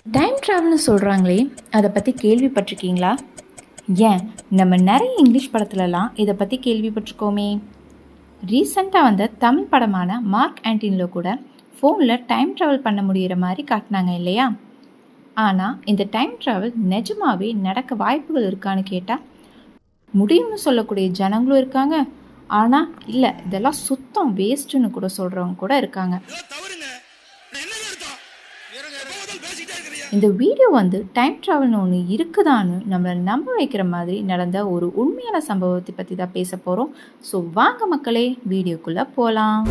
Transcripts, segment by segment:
Time ட்ராவல்னு சொல்கிறாங்களே, அதை பற்றி கேள்விப்பட்டிருக்கீங்களா? ஏன், நம்ம நிறைய இங்கிலீஷ் படத்துலலாம் இதை பற்றி கேள்விப்பட்டிருக்கோமே. ரீசெண்டாக வந்த தமிழ் படமான மார்க் ஆண்டனியில் கூட ஃபோனில் டைம் ட்ராவல் பண்ண முடிகிற மாதிரி காட்டினாங்க இல்லையா? ஆனால் இந்த டைம் ட்ராவல் நிஜமாகவே நடக்க வாய்ப்புகள் இருக்கான்னு கேட்டால் முடியும்னு சொல்லக்கூடிய ஜனங்களும் இருக்காங்க. ஆனால் இல்லை, இதெல்லாம் சுத்தம் வேஸ்ட்டுன்னு கூட சொல்கிறவங்க கூட இருக்காங்க. இந்த வீடியோ டைம் ட்ராவல்னு ஒன்று இருக்குதான்னு நம்மளை நம்ப வைக்கிற மாதிரி நடந்த ஒரு உண்மையான சம்பவத்தை பற்றி தான் பேச போகிறோம். ஸோ வாங்க மக்களே, வீடியோக்குள்ளே போகலாம்.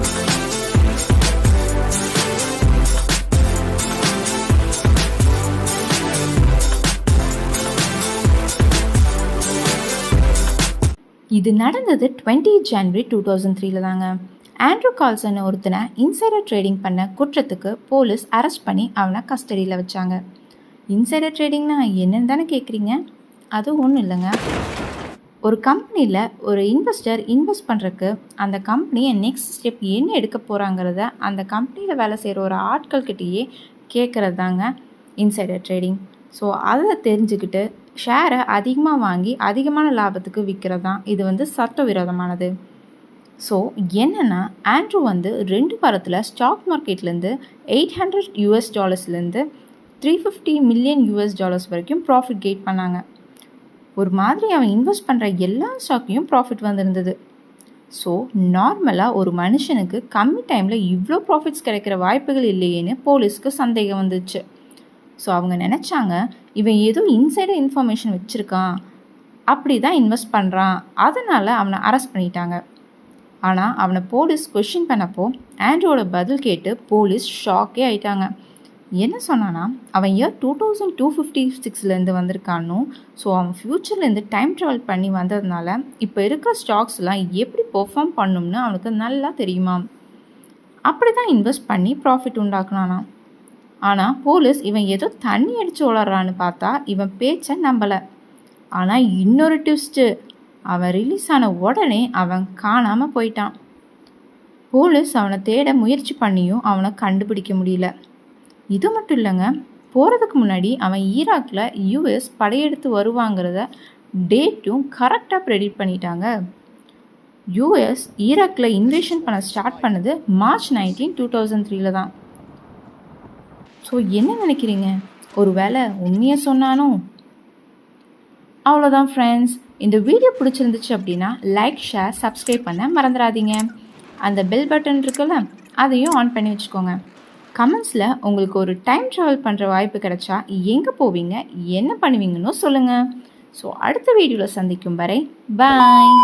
இது நடந்தது 20 ஜனவரி 2003 தாங்க. ஆண்ட்ரூ கால்சன் ஒருத்தனை இன்சைடர் ட்ரேடிங் பண்ண குற்றத்துக்கு போலீஸ் அரெஸ்ட் பண்ணி அவனை கஸ்டடியில் வச்சாங்க. இன்சைடர் ட்ரேடிங்னா என்னன்னு தானே கேட்குறீங்க? அது ஒன்றும் இல்லைங்க. ஒரு கம்பெனியில் ஒரு இன்வெஸ்டர் இன்வெஸ்ட் பண்ணுறதுக்கு அந்த கம்பெனியை நெக்ஸ்ட் ஸ்டெப் என்ன எடுக்க போகிறாங்கிறத அந்த கம்பெனியில் வேலை செய்கிற ஒரு ஆட்கள்கிட்டயே கேட்குறது தாங்க இன்சைடர் ட்ரேடிங். ஸோ அதை தெரிஞ்சுக்கிட்டு ஷேரை அதிகமாக வாங்கி அதிகமான லாபத்துக்கு விற்கிறது தான் இது சட்டவிரோதமானது. ஸோ என்னென்னா, ஆண்ட்ரூ 2 வாரத்தில் ஸ்டாக் மார்க்கெட்லேருந்து $800 $350 மில்லியன் வரைக்கும் ப்ராஃபிட் கெயின் பண்ணாங்க. ஒரு மாதிரி அவன் இன்வெஸ்ட் பண்ணுற எல்லா ஸ்டாக்கையும் ப்ராஃபிட் வந்திருந்தது. ஸோ நார்மலாக ஒரு மனுஷனுக்கு கம்மி டைமில் இவ்வளோ ப்ராஃபிட்ஸ் கிடைக்கிற வாய்ப்புகள் இல்லையேன்னு போலீஸ்க்கு சந்தேகம் வந்துச்சு. ஸோ அவங்க நினச்சாங்க, இவன் ஏதோ இன்சைடர் இன்ஃபர்மேஷன் வச்சுருக்கான், அப்படி தான் இன்வெஸ்ட் பண்ணுறான், அதனால் அவனை அரெஸ்ட் பண்ணிட்டாங்க. ஆனால் அவனை போலீஸ் கொஷின் பண்ணப்போ ஆண்ட்ரூவோட பதில் கேட்டு போலீஸ் ஷாக்கே ஆகிட்டாங்க. என்ன சொன்னான்னா, அவன் இயர் 2256 வந்திருக்கானோ, ஸோ அவன் ஃப்யூச்சர்லேருந்து டைம் ட்ராவல் பண்ணி வந்ததுனால இப்போ இருக்கிற ஸ்டாக்ஸ்லாம் எப்படி பெர்ஃபார்ம் பண்ணணும்னு அவனுக்கு நல்லா தெரியுமா. அப்படி தான் இன்வெஸ்ட் பண்ணி ப்ராஃபிட் உண்டாக்குனானா. ஆனால் போலீஸ் இவன் ஏதோ தண்ணி அடித்து வளர்றான்னு பார்த்தா இவன் பேச்சை நம்பலை. ஆனால் இன்னொரு ட்விஸ்ட்டு, அவன் ரிலீஸ் ஆன உடனே அவன் காணாமல் போயிட்டான். போலீஸ் அவனை தேட முயற்சி பண்ணியும் அவனை கண்டுபிடிக்க முடியல. இது மட்டும் இல்லைங்க, போகிறதுக்கு முன்னாடி அவன் ஈராக்கில் US படையெடுத்து வருவாங்கிறத டேட்டும் கரெக்டாக ப்ரெடிக்ட் பண்ணிட்டாங்க. US ஈராக்கில் இன்வேஷன் பண்ண ஸ்டார்ட் பண்ணது March 19, 2003 தான். ஸோ என்ன நினைக்கிறீங்க? ஒரு வேளை உண்மையை சொன்னானோ? அவ்வளோதான் ஃப்ரெண்ட்ஸ். இந்த வீடியோ பிடிச்சிருந்துச்சு அப்படின்னா லைக், ஷேர், சப்ஸ்கிரைப் பண்ண மறந்துடாதீங்க. அந்த பெல் பட்டன் இருக்குல்ல, அதையும் ஆன் பண்ணி வச்சுக்கோங்க. கமெண்ட்ஸில் உங்களுக்கு ஒரு டைம் ட்ராவல் பண்ணுற வாய்ப்பு கிடைச்சா எங்கே போவீங்க, என்ன பண்ணுவீங்கன்னு சொல்லுங்கள். ஸோ அடுத்த வீடியோவில் சந்திக்கும் வரை பாய்.